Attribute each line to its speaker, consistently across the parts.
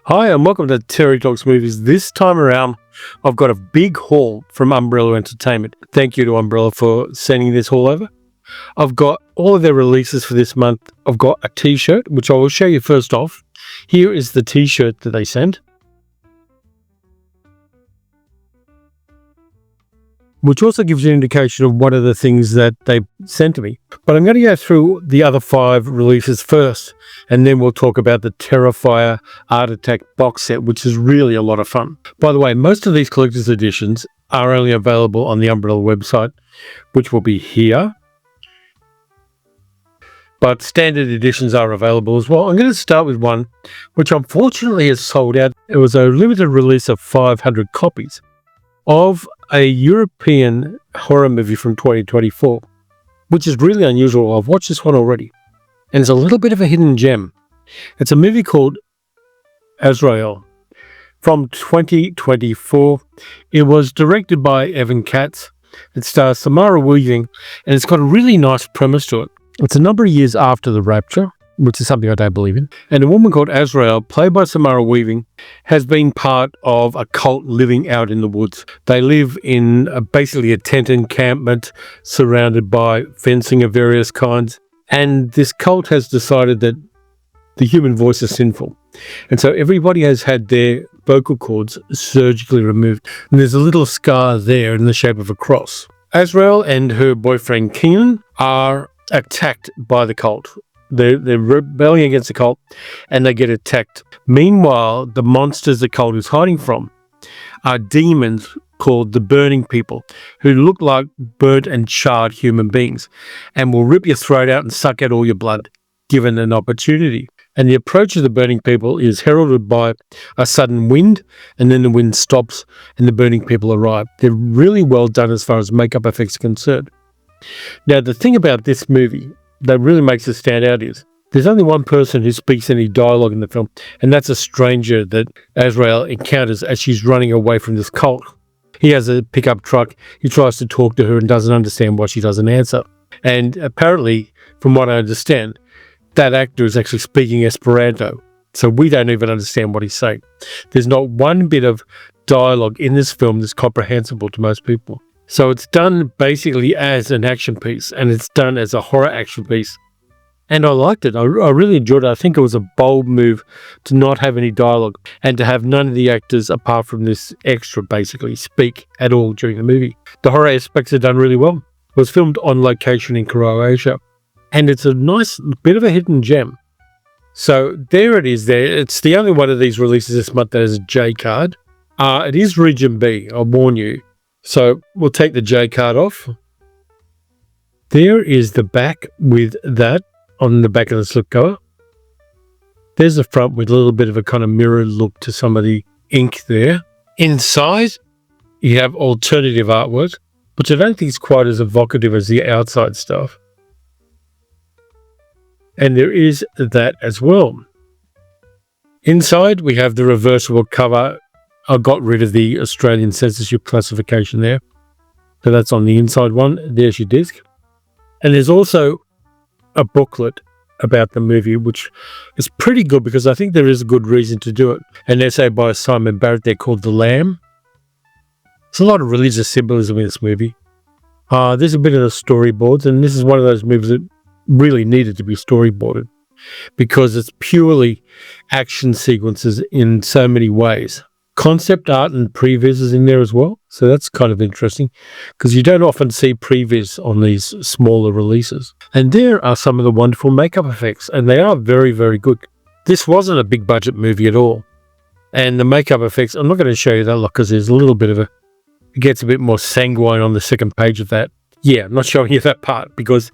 Speaker 1: Hi and welcome to Terry Talks Movies. This time around, I've got a big haul from Umbrella Entertainment. Thank you to Umbrella for sending this haul over. I've got all of their releases for this month. I've got a t-shirt, which I will show you first off. Here is the t-shirt that they sent, which also gives you an indication of one of the things that they sent to me. But I'm going to go through the other 5 releases first, and then we'll talk about the Terrifier Art Attack box set, which is really a lot of fun. By the way, most of these collector's editions are only available on the Umbrella website, which will be here. But standard editions are available as well. I'm going to start with one which unfortunately is sold out. It was a limited release of 500 copies of a European horror movie from 2024, which is really unusual. I've watched this one already, and it's a little bit of a hidden gem. It's a movie called Azrael from 2024. It was directed by Evan Katz. It stars Samara Weaving, and it's got a really nice premise to it. It's a number of years after the Rapture, which is something I don't believe in. And a woman called Azrael, played by Samara Weaving, has been part of a cult living out in the woods. They live in basically a tent encampment surrounded by fencing of various kinds. And this cult has decided that the human voice is sinful. And so everybody has had their vocal cords surgically removed. And there's a little scar there in the shape of a cross. Azrael and her boyfriend Keenan are attacked by the cult. They're rebelling against the cult, and they get attacked. Meanwhile, the monsters the cult is hiding from are demons called the Burning People, who look like burnt and charred human beings, and will rip your throat out and suck out all your blood, given an opportunity. And the approach of the Burning People is heralded by a sudden wind, and then the wind stops, and the Burning People arrive. They're really well done as far as makeup effects are concerned. Now, the thing about this movie that really makes it stand out is there's only one person who speaks any dialogue in the film, and that's a stranger that Azrael encounters as she's running away from this cult. He has a pickup truck. He tries to talk to her and doesn't understand why she doesn't answer. And apparently, from what I understand, that actor is actually speaking Esperanto, so we don't even understand what he's saying. There's not one bit of dialogue in this film that's comprehensible to most people. So it's done basically as an action piece, and it's done as a horror action piece. And I liked it. I really enjoyed it. I think it was a bold move to not have any dialogue and to have none of the actors, apart from this extra, basically speak at all during the movie. The horror aspects are done really well. It was filmed on location in Croatia, and it's a nice bit of a hidden gem. So there it is there. It's the only one of these releases this month that has a J card. It is Region B, I'll warn you. So we'll take the J card off. There is the back with that on the back of the slipcover. There's the front with a little bit of a kind of mirror look to some of the ink there. Inside, you have alternative artwork, which I don't think is quite as evocative as the outside stuff. And there is that as well. Inside, we have the reversible cover. I got rid of the Australian censorship classification there. So that's on the inside one. There's your disc. And there's also a booklet about the movie, which is pretty good because I think there is a good reason to do it. An essay by Simon Barrett there called The Lamb. There's a lot of religious symbolism in this movie. There's a bit of the storyboards, and this is one of those movies that really needed to be storyboarded because it's purely action sequences in so many ways. Concept art and previs is in there as well, so that's kind of interesting because you don't often see previs on these smaller releases. And there are some of the wonderful makeup effects, and they are very, very good. This wasn't a big budget movie at all, and the makeup effects, I'm not going to show you that lot because there's a little bit of it gets a bit more sanguine on the second page of that. Yeah, I'm not showing you that part because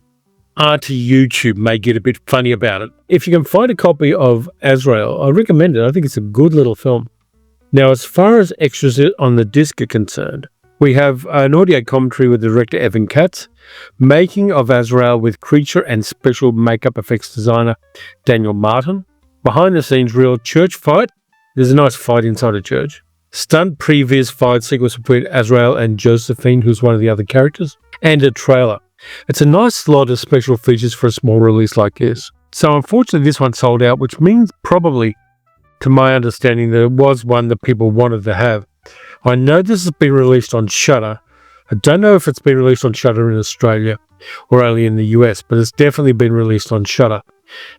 Speaker 1: Auntie YouTube may get a bit funny about it. If you can find a copy of Azrael, I recommend it. I think it's a good little film. Now, as far as extras on the disc are concerned, we have an audio commentary with director Evan Katz, making of Azrael with creature and special makeup effects designer Daniel Martin, behind the scenes real church fight. There's a nice fight inside a church. Stunt previs fight sequence between Azrael and Josephine, who's one of the other characters, and a trailer. It's a nice lot of special features for a small release like this. So unfortunately this one sold out, which means probably to my understanding, there was one that people wanted to have. I know this has been released on Shudder. I don't know if it's been released on Shudder in Australia or only in the US, but it's definitely been released on Shudder.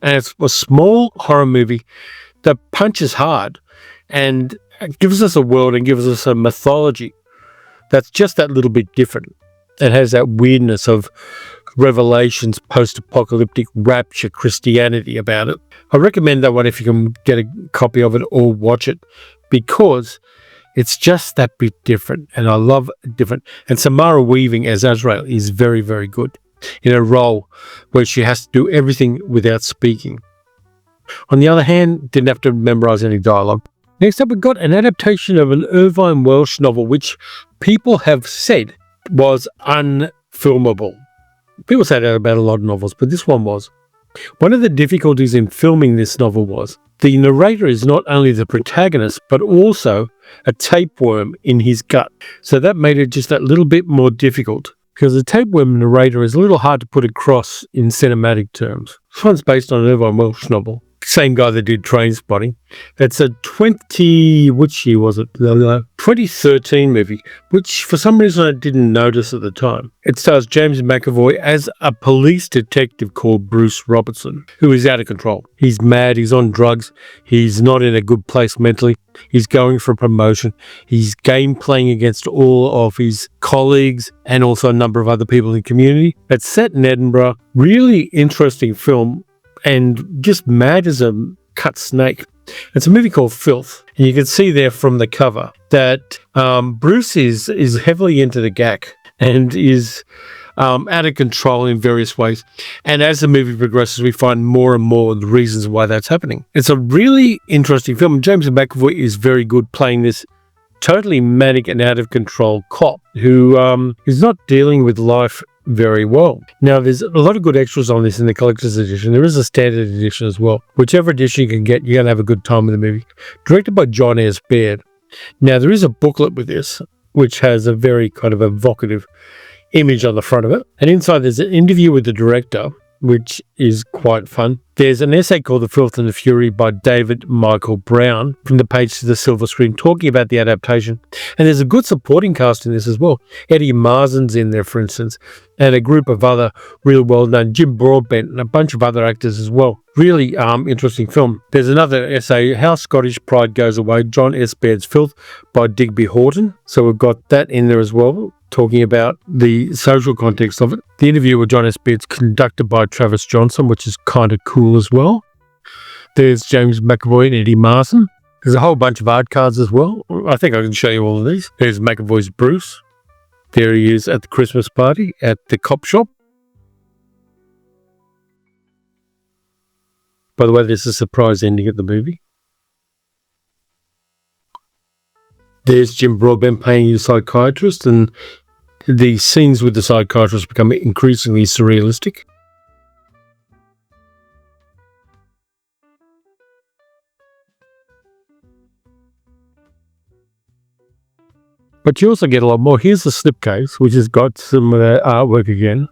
Speaker 1: And it's a small horror movie that punches hard and gives us a world and gives us a mythology that's just that little bit different. It has that weirdness of Revelations, post-apocalyptic rapture Christianity about it. I recommend that one if you can get a copy of it or watch it, because it's just that bit different, and I love different. And Samara Weaving as Azrael is very, very good in a role where she has to do everything without speaking. On the other hand, didn't have to memorize any dialogue. Next up, we've got an adaptation of an Irvine Welsh novel, which people have said was unfilmable. People say that about a lot of novels, but this one was. One of the difficulties in filming this novel was the narrator is not only the protagonist, but also a tapeworm in his gut. So that made it just that little bit more difficult, because the tapeworm narrator is a little hard to put across in cinematic terms. This one's based on an Irvine Welsh novel. Same guy that did Trainspotting. It's a 2013 movie, which for some reason I didn't notice at the time. It stars James McAvoy as a police detective called Bruce Robertson, who is out of control. He's mad, he's on drugs, he's not in a good place mentally, he's going for promotion, he's game playing against all of his colleagues and also a number of other people in the community. It's set in Edinburgh. Really interesting film, and just mad as a cut snake. It's a movie called Filth, and you can see there from the cover that Bruce is heavily into the gack and is out of control in various ways. And as the movie progresses, we find more and more of the reasons why that's happening. It's a really interesting film. James McAvoy is very good playing this totally manic and out of control cop who is not dealing with life very well. Now, there's a lot of good extras on this in the collector's edition. There is a standard edition as well. Whichever edition you can get, you're going to have a good time with the movie. Directed by John S. Baird. Now, there is a booklet with this, which has a very kind of evocative image on the front of it. And inside there's an interview with the director, which is quite fun. There's an essay called The Filth and the Fury by David Michael Brown, from the page to the silver screen, talking about the adaptation. And there's a good supporting cast in this as well. Eddie Marsan's in there, for instance, and a group of other real well-known, Jim Broadbent and a bunch of other actors as well. Really interesting film. There's another essay, How Scottish Pride Goes Away, John S. Baird's Filth by Digby Horton. So we've got that in there as well, talking about the social context of it. The interview with John S. Baird's conducted by Travis Johnson, which is kind of cool as well. There's James McAvoy and Eddie Marsan. There's a whole bunch of art cards as well. I think I can show you all of these. There's McAvoy's Bruce. There he is at the Christmas party at the cop shop. By the way, there's a surprise ending at the movie. There's Jim Broadbent playing the psychiatrist, and the scenes with the psychiatrist become increasingly surrealistic. But you also get a lot more. Here's the slipcase, which has got some of that artwork again.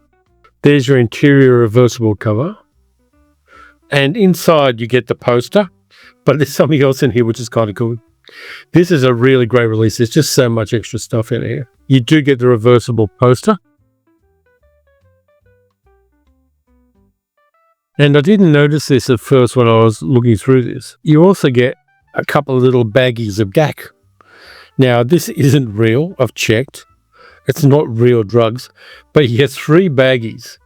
Speaker 1: There's your interior reversible cover. And inside you get the poster, but there's something else in here which is kind of cool. This is a really great release. There's just so much extra stuff in here. You do get the reversible poster. And I didn't notice this at first when I was looking through this. You also get a couple of little baggies of gack. Now, this isn't real. I've checked. It's not real drugs. But you get 3 baggies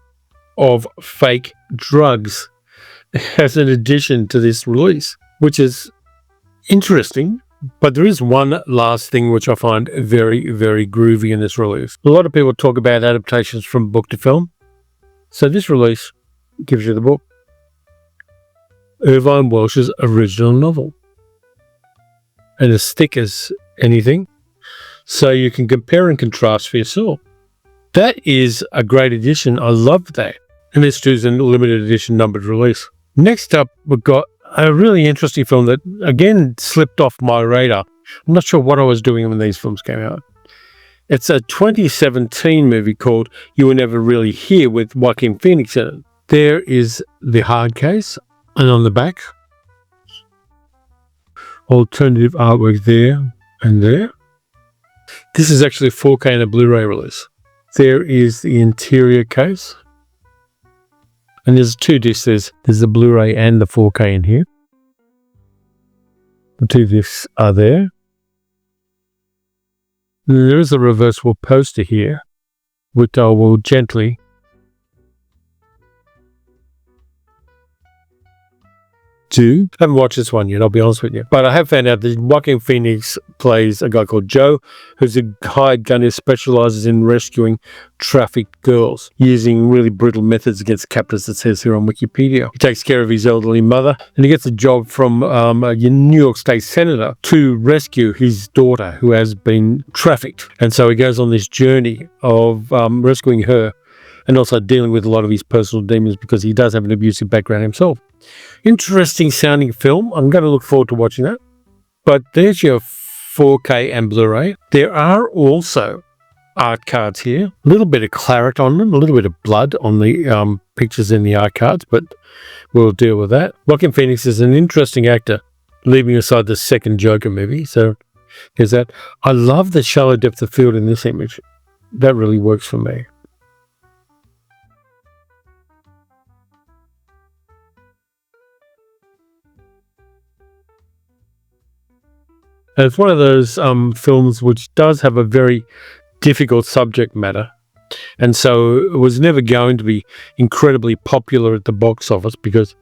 Speaker 1: of fake drugs as an addition to this release, which is interesting. But there is one last thing which I find very, very groovy in this release. A lot of people talk about adaptations from book to film. So this release gives you the book. Irvine Welsh's original novel. And as thick as anything, so you can compare and contrast for yourself. That is a great edition. I love that. And this is a limited edition numbered release. Next up, we've got a really interesting film that, again, slipped off my radar. I'm not sure what I was doing when these films came out. It's a 2017 movie called You Were Never Really Here with Joaquin Phoenix in it. There is the hard case, and on the back, alternative artwork there and there. This is actually a 4K and a Blu-ray release. There is the interior case. And there's 2 discs. There's the Blu-ray and the 4K in here. The 2 discs are there. And there is a reversible poster here, which I will gently do. I haven't watched this one yet, I'll be honest with you. But I have found out that Joaquin Phoenix plays a guy called Joe, who's a hired gun who specializes in rescuing trafficked girls using really brutal methods against captors, it says here on Wikipedia. He takes care of his elderly mother, and he gets a job from a New York State senator to rescue his daughter who has been trafficked. And so he goes on this journey of rescuing her and also dealing with a lot of his personal demons because he does have an abusive background himself. Interesting sounding film. I'm going to look forward to watching that. But there's your 4K and Blu-ray. There are also art cards here. A little bit of claret on them, a little bit of blood on the pictures in the art cards, but we'll deal with that. Joaquin Phoenix is an interesting actor, leaving aside the second Joker movie. So here's that. I love the shallow depth of field in this image. That really works for me. And it's one of those films which does have a very difficult subject matter. And so it was never going to be incredibly popular at the box office because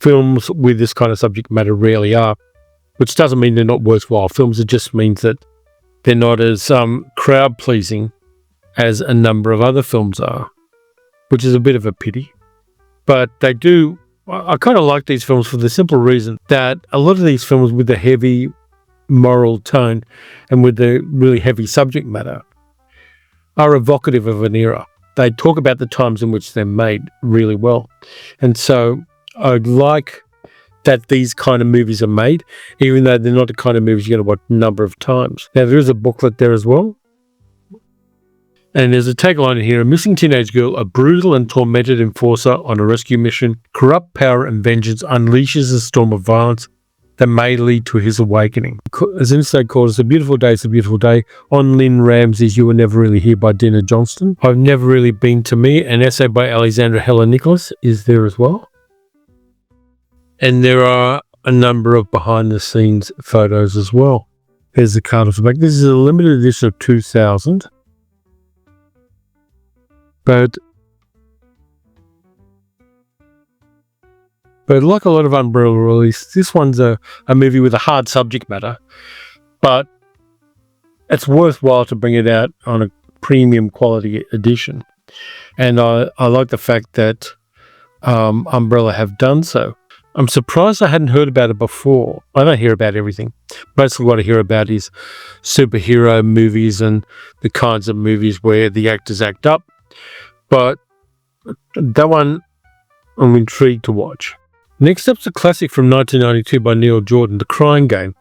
Speaker 1: films with this kind of subject matter rarely are, which doesn't mean they're not worthwhile films. It just means that they're not as crowd-pleasing as a number of other films are, which is a bit of a pity. But they do, I kind of like these films for the simple reason that a lot of these films with the heavy moral tone and with the really heavy subject matter are evocative of an era. They talk about the times in which they're made really well. And so I like that these kind of movies are made, even though they're not the kind of movies you're going to watch a number of times. Now, there is a booklet there as well. And there's a tagline in here: a missing teenage girl, a brutal and tormented enforcer on a rescue mission, corrupt power and vengeance unleashes a storm of violence that may lead to his awakening. As Inside called us, a beautiful day, it's a beautiful day. On Lynn Ramsey's You Were Never Really Here by Dina Johnston. I've Never Really Been to Me, an essay by Alexandra Helen Nicholas is there as well. And there are a number of behind the scenes photos as well. There's the card off the back. This is a limited edition of 2000. But like a lot of Umbrella releases, this one's a movie with a hard subject matter, but it's worthwhile to bring it out on a premium quality edition. And I like the fact that Umbrella have done so. I'm surprised I hadn't heard about it before. I don't hear about everything. Basically what I hear about is superhero movies and the kinds of movies where the actors act up. But that one I'm intrigued to watch. Next up's a classic from 1992 by Neil Jordan, The Crying Game.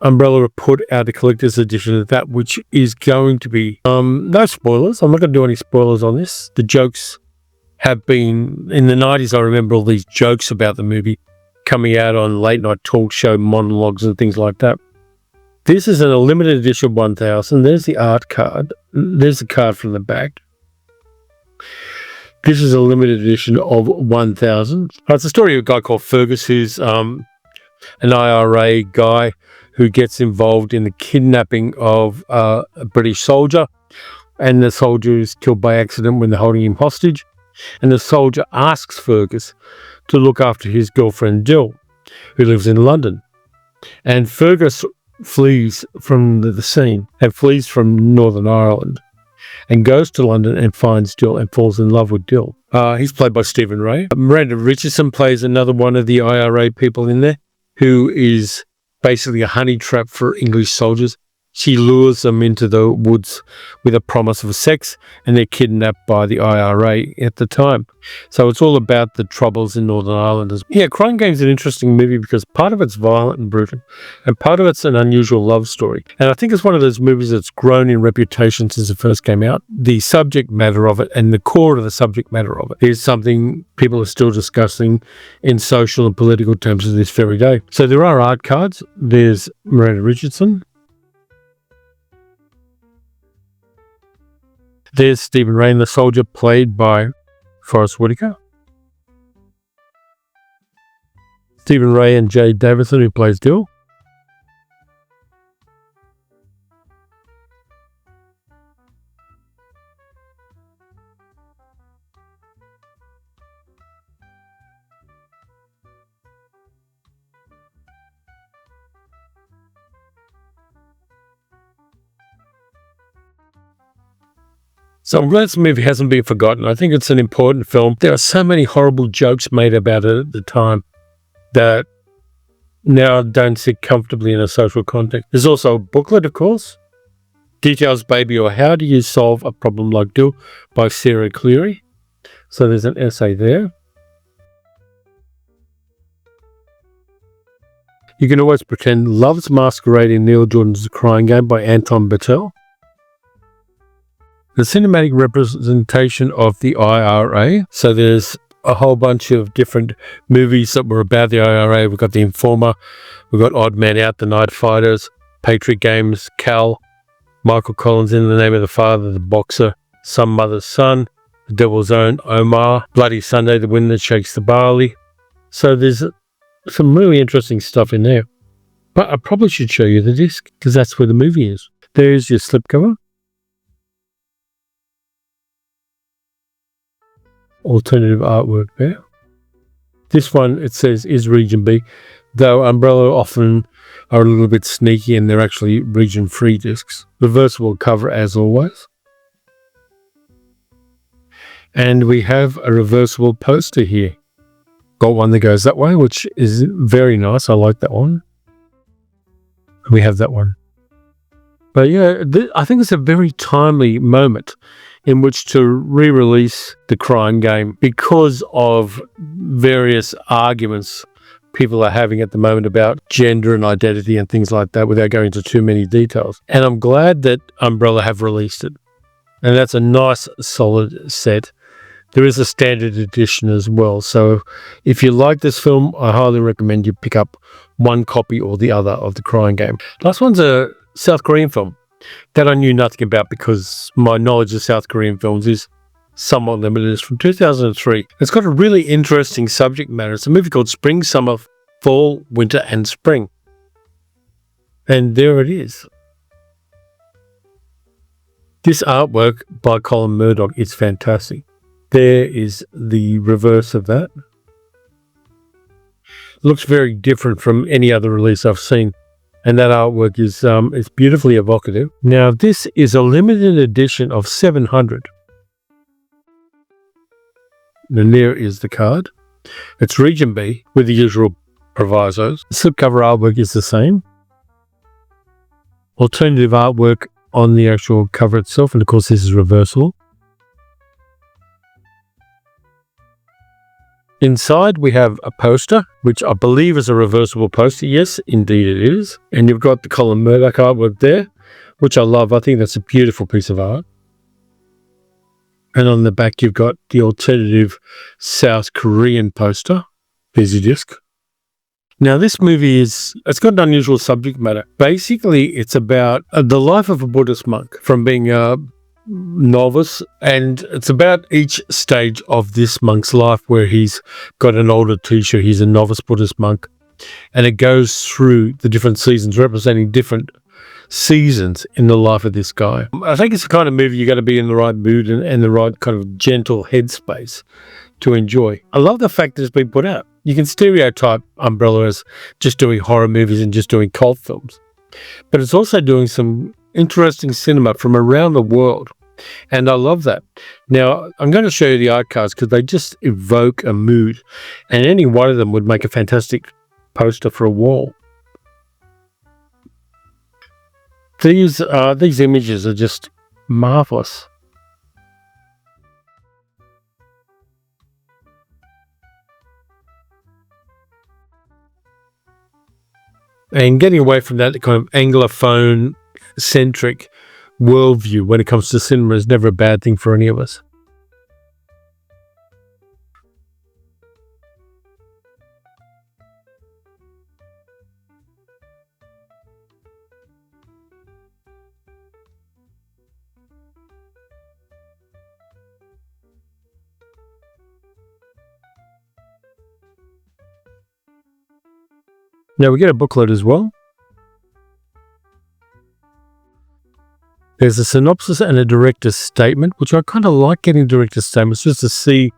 Speaker 1: Umbrella put out a collector's edition of that, which is going to be, no spoilers. I'm not going to do any spoilers on this. The jokes have been, in the 90s, I remember all these jokes about the movie coming out on late night talk show monologues and things like that. This is a limited edition of 1000. There's the art card. There's the card from the back. This is a limited edition of 1000. It's a story of a guy called Fergus, who's an IRA guy who gets involved in the kidnapping of a British soldier. And the soldier is killed by accident when they're holding him hostage. And the soldier asks Fergus to look after his girlfriend Jill, who lives in London. And Fergus flees from the scene and flees from Northern Ireland and goes to London and finds Jill and falls in love with Jill. He's played by Stephen Ray. Miranda Richardson plays another one of the IRA people in there, who is basically a honey trap for English soldiers She lures them into the woods with a promise of sex, and they're kidnapped by the IRA at the time. So it's all about the troubles in Northern Ireland. Yeah, Crying Game is an interesting movie because part of it's violent and brutal, and part of it's an unusual love story. And I think it's one of those movies that's grown in reputation since it first came out. The subject matter of it and the core of the subject matter of it is something people are still discussing in social and political terms to this very day. So there are art cards. There's Miranda Richardson. There's Stephen Ray, the soldier, played by Forrest Whitaker. Stephen Ray and Jay Davison, who plays Dill. So I'm glad this movie hasn't been forgotten. I think it's an important film. There are so many horrible jokes made about it at the time that now don't sit comfortably in a social context. There's also a booklet, of course. Details, Baby, or How Do You Solve a Problem Like Dill by Sarah Cleary. So there's an essay there. You Can Always Pretend, Love's Masquerading Neil Jordan's Crying Game by Anton Battelle. The cinematic representation of the IRA. So there's a whole bunch of different movies that were about the IRA. We've got The Informer, we've got Odd Man Out, The Night Fighters, Patriot Games, Cal, Michael Collins, In the Name of the Father, The Boxer, Some Mother's Son, The Devil's Own, Omar, Bloody Sunday, The Wind That Shakes the Barley. So there's some really interesting stuff in there. But I probably should show you the disc because that's where the movie is. There's your slipcover. Alternative artwork there. This one, it says, is Region B, though Umbrella often are a little bit sneaky and they're actually region free discs. Reversible cover as always. And we have a reversible poster here. Got one that goes that way, which is very nice. I like that one. We have that one. But yeah, I think it's a very timely moment in which to re-release The Crying Game because of various arguments people are having at the moment about gender and identity and things like that without going into too many details. And I'm glad that Umbrella have released it. And that's a nice, solid set. There is a standard edition as well. So if you like this film, I highly recommend you pick up one copy or the other of The Crying Game. Last one's a South Korean film that I knew nothing about because my knowledge of South Korean films is somewhat limited. It's from 2003. It's got a really interesting subject matter. It's a movie called Spring, Summer, Fall, Winter and Spring. And there it is. This artwork by Colin Murdoch is fantastic. There is the reverse of that. Looks very different from any other release I've seen. And that artwork is it's beautifully evocative. Now, this is a limited edition of 700. And there is the card. It's Region B with the usual provisos. The slipcover artwork is the same. Alternative artwork on the actual cover itself. And of course, this is reversible. Inside, we have a poster, which I believe is a reversible poster. Yes, indeed it is. And you've got the Colin Murdoch artwork there, which I love. I think that's a beautiful piece of art. And on the back, you've got the alternative South Korean poster. There's your disc. Now, this movie it's got an unusual subject matter. Basically, it's about the life of a Buddhist monk from being a novice, and it's about each stage of this monk's life where he's got an older teacher. He's a novice Buddhist monk, and it goes through the different seasons representing different seasons in the life of this guy. I think it's the kind of movie you got to be in the right mood and the right kind of gentle headspace to enjoy. I love the fact that it's been put out. You can stereotype Umbrella as just doing horror movies and just doing cult films, but it's also doing some interesting cinema from around the world, and I love that. Now, I'm going to show you the art cards because they just evoke a mood, and any one of them would make a fantastic poster for a wall. These images are just marvelous. And getting away from that kind of Anglophone-centric worldview when it comes to cinema is never a bad thing for any of us. Now we get a booklet as well. There's a synopsis and a director's statement, which I kind of like getting director's statements just to see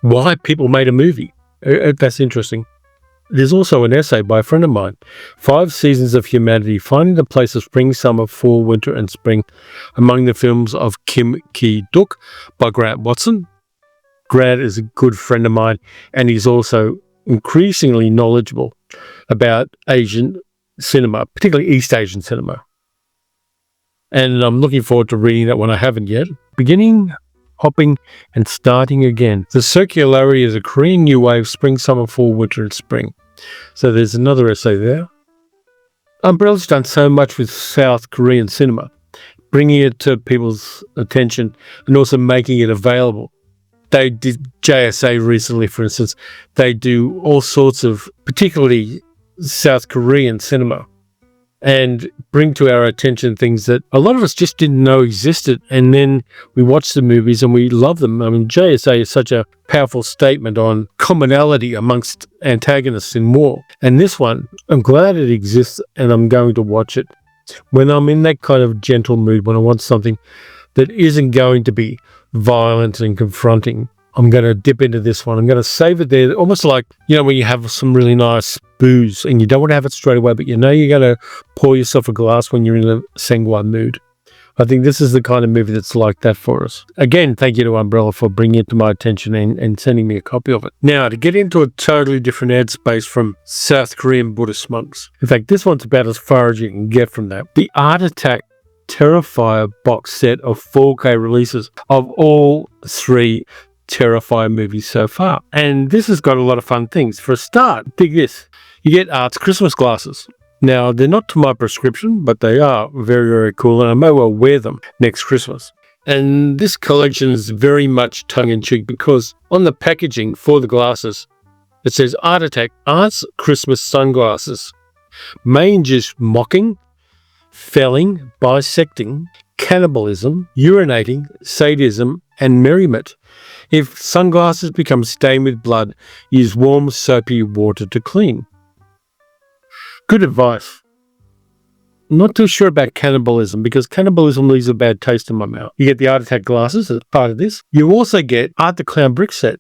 Speaker 1: why people made a movie. That's interesting. There's also an essay by a friend of mine, 5 Seasons of Humanity, Finding the Place of Spring, Summer, Fall, Winter, and Spring among the films of ki-duk by Grant Watson. Grant is a good friend of mine, and he's also increasingly knowledgeable about Asian cinema, particularly East Asian cinema. And I'm looking forward to reading that one. I haven't yet. Beginning, hopping, and starting again. The circularity is a Korean new wave, spring, summer, fall, winter, and spring. So there's another essay there. Umbrella's done so much with South Korean cinema, bringing it to people's attention and also making it available. They did JSA recently, for instance. They do all sorts of, particularly South Korean cinema, and bring to our attention things that a lot of us just didn't know existed. And then we watch the movies and we love them. I mean, JSA is such a powerful statement on commonality amongst antagonists in war. And this one, I'm glad it exists and I'm going to watch it when I'm in that kind of gentle mood, when I want something that isn't going to be violent and confronting. I'm going to dip into this one. I'm going to save it there, almost like, when you have some really nice booze and you don't want to have it straight away, but you're going to pour yourself a glass when you're in a sanguine mood. I think this is the kind of movie that's like that for us. Again, thank you to Umbrella for bringing it to my attention and sending me a copy of it. Now, to get into a totally different ad space from South Korean Buddhist monks. In fact, this one's about as far as you can get from that. The Art Attack Terrifier box set of 4K releases of all 3 Terrifier movies so far. And this has got a lot of fun things. For a start, dig this. You get Art's Christmas glasses. Now, they're not to my prescription, but they are very, very cool, and I may well wear them next Christmas. And this collection is very much tongue-in-cheek because on the packaging for the glasses, it says Art Attack, Art's Christmas sunglasses. May induce mocking, felling, bisecting, cannibalism, urinating, sadism, and merriment. If sunglasses become stained with blood, use warm, soapy water to clean. Good advice. Not too sure about cannibalism because cannibalism leaves a bad taste in my mouth. You get the Art Attack glasses as part of this. You also get Art the Clown brick set.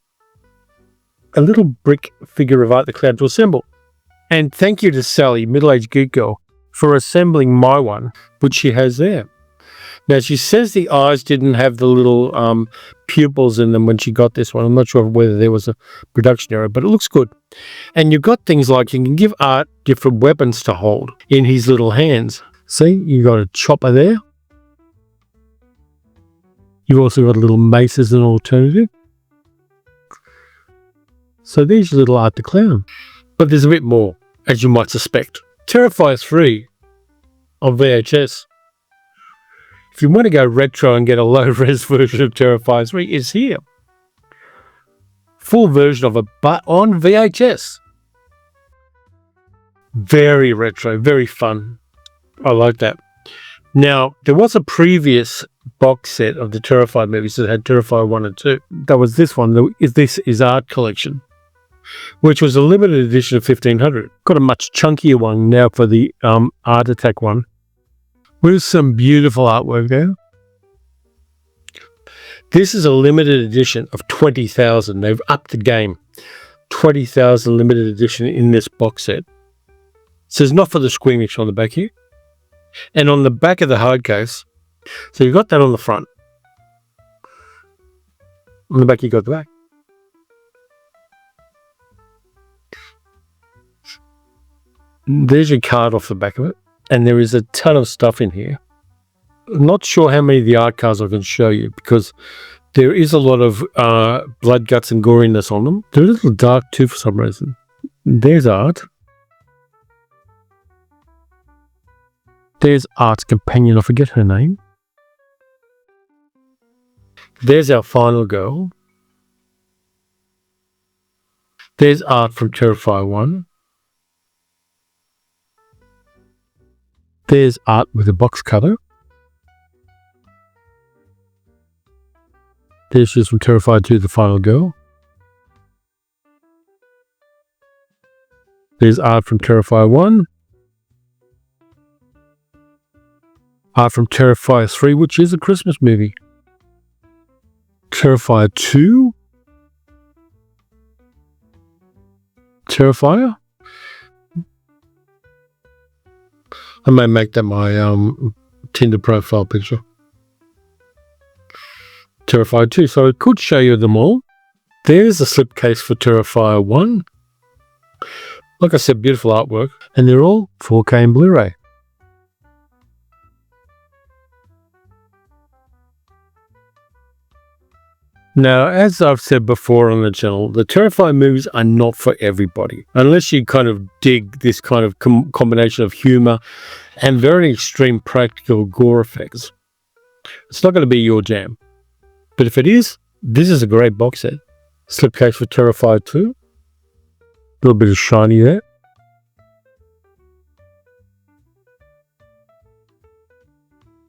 Speaker 1: A little brick figure of Art the Clown to assemble. And thank you to Sally, middle-aged geek girl, for assembling my one, which she has there. Now, she says the eyes didn't have the little pupils in them when she got this one. I'm not sure whether there was a production error, but it looks good. And you've got things like you can give Art different weapons to hold in his little hands. See, you've got a chopper there. You've also got a little mace as an alternative. So there's your little Art the Clown. But there's a bit more, as you might suspect. Terrifier 3 on VHS. If you want to go retro and get a low-res version of Terrifier 3, it's here. Full version of it, but on VHS. Very retro, very fun. I like that. Now, there was a previous box set of the Terrifier movies that had Terrifier 1 and 2. That was this one. This is Art Collection, which was a limited edition of 1500. Got a much chunkier one now for the Art Attack one, with some beautiful artwork there. This is a limited edition of 20,000. They've upped the game. 20,000 limited edition in this box set. It says not for the squeamish on the back here. And on the back of the hard case, so you've got that on the front. On the back you got the back. There's your card off the back of it. and there is a ton of stuff in here. I'm not sure how many of the art cards I can show you because there is a lot of blood, guts, and goriness on them. They're a little dark too for some reason. There's art. There's Art's companion. I forget her name. There's our final girl. There's Art from Terrifier 1. There's Art with a box cutter. There's just from Terrifier 2, the final girl. There's Art from Terrifier 1. Art from Terrifier 3, which is a Christmas movie. Terrifier 2. Terrifier. I may make that my Tinder profile picture. Terrifier 2. So it could show you them all. There's a slipcase for Terrifier 1. Like I said, beautiful artwork. And they're all 4K and Blu-ray. Now, as I've said before on the channel, the Terrifier movies are not for everybody. Unless you kind of dig this kind of combination of humor and very extreme practical gore effects. It's not going to be your jam. But if it is, this is a great box set. Slipcase for Terrifier 2. A little bit of shiny there.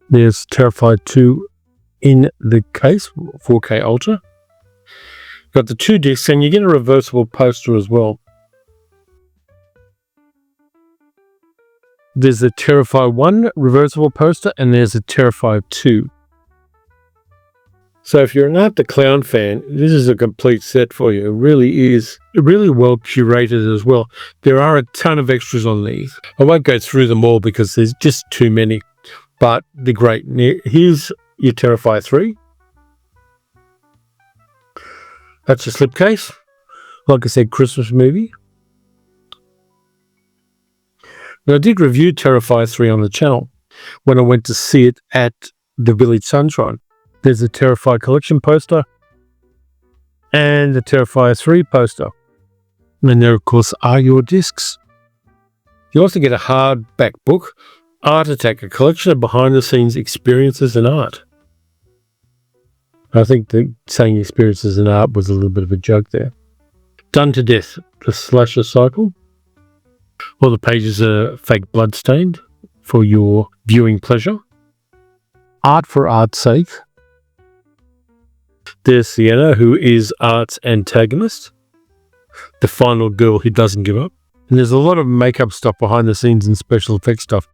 Speaker 1: There's Terrifier 2 in the case, 4K Ultra. Got the 2 discs, and you get a reversible poster as well. There's a Terrifier 1 reversible poster, and there's a Terrifier 2. So if you're an Art the Clown fan, this is a complete set for you. It really is really well curated as well. There are a ton of extras on these. I won't go through them all because there's just too many, but they're great. Here's your Terrifier 3. That's a slipcase. Like I said, Christmas movie. Now, I did review Terrifier 3 on the channel when I went to see it at the Village Sunshine. There's a Terrifier collection poster and the Terrifier 3 poster. And there, of course, are your discs. You also get a hardback book, Art Attack, a collection of behind-the-scenes experiences in art. I think that saying experiences in art was a little bit of a joke there. Done to Death, the slasher cycle. All the pages are fake blood stained for your viewing pleasure. Art for art's sake. There's Sienna, who is Art's antagonist. The final girl who doesn't give up. And there's a lot of makeup stuff behind the scenes and special effects stuff.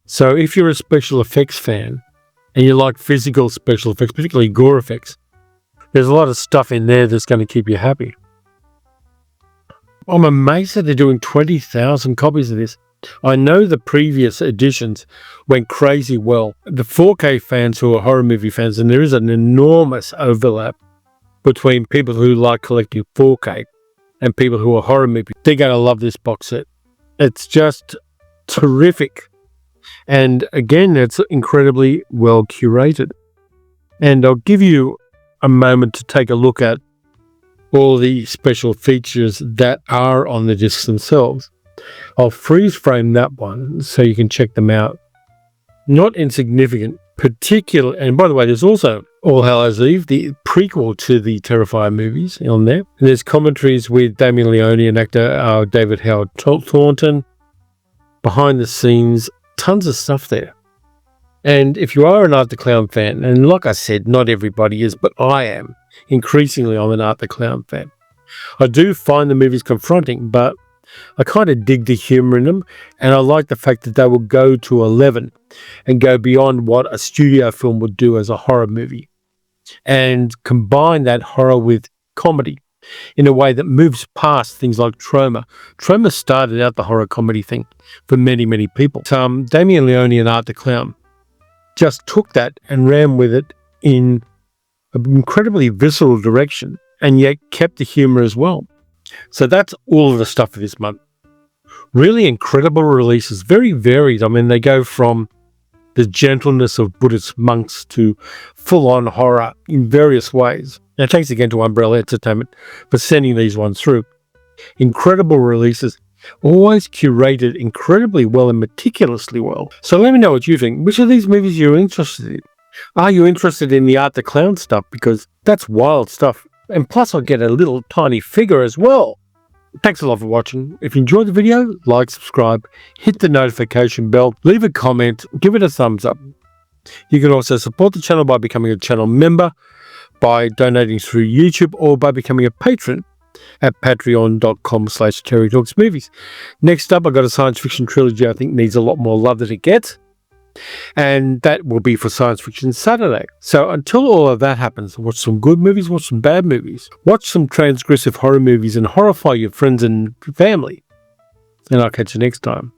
Speaker 1: So if you're a special effects fan, and you like physical special effects, particularly gore effects, there's a lot of stuff in there that's going to keep you happy. I'm amazed that they're doing 20,000 copies of this. I know the previous editions went crazy well. The 4K fans who are horror movie fans, and there is an enormous overlap between people who like collecting 4K and people who are horror movie. They're going to love this box set. It's just terrific. And again, it's incredibly well curated. And I'll give you a moment to take a look at all the special features that are on the discs themselves. I'll freeze frame that one so you can check them out. Not insignificant, particular. And by the way, there's also All Hallows Eve, the prequel to the Terrifier movies on there. And there's commentaries with Damien Leone and actor David Howard Thornton. Behind the scenes, tons of stuff there. And if you are an Art the Clown fan, and like I said, not everybody is, but I am. Increasingly, I'm an Art the Clown fan. I do find the movies confronting, but I kind of dig the humor in them, and I like the fact that they will go to 11 and go beyond what a studio film would do as a horror movie, and combine that horror with comedy in a way that moves past things like Trauma. Trauma started out the horror comedy thing for many, many people. Damien Leone and Art the Clown just took that and ran with it in an incredibly visceral direction, and yet kept the humor as well. So that's all of the stuff for this month. Really incredible releases, very varied. I mean, they go from the gentleness of Buddhist monks to full-on horror in various ways. Now, thanks again to Umbrella Entertainment for sending these ones through. Incredible releases, always curated incredibly well and meticulously well. So let me know what you think. Which of these movies you're interested in? Are you interested in the Art the Clown stuff? Because that's wild stuff. And plus I'll get a little tiny figure as well. Thanks a lot for watching. If you enjoyed the video, like, subscribe, hit the notification bell, leave a comment, give it a thumbs up. You can also support the channel by becoming a channel member, by donating through YouTube, or by becoming a patron at patreon.com/TerryTalksMovies. Next up, I've got a science fiction trilogy I think needs a lot more love than it gets. And that will be for Science Fiction Saturday. So until all of that happens, watch some good movies, watch some bad movies, watch some transgressive horror movies and horrify your friends and family. And I'll catch you next time.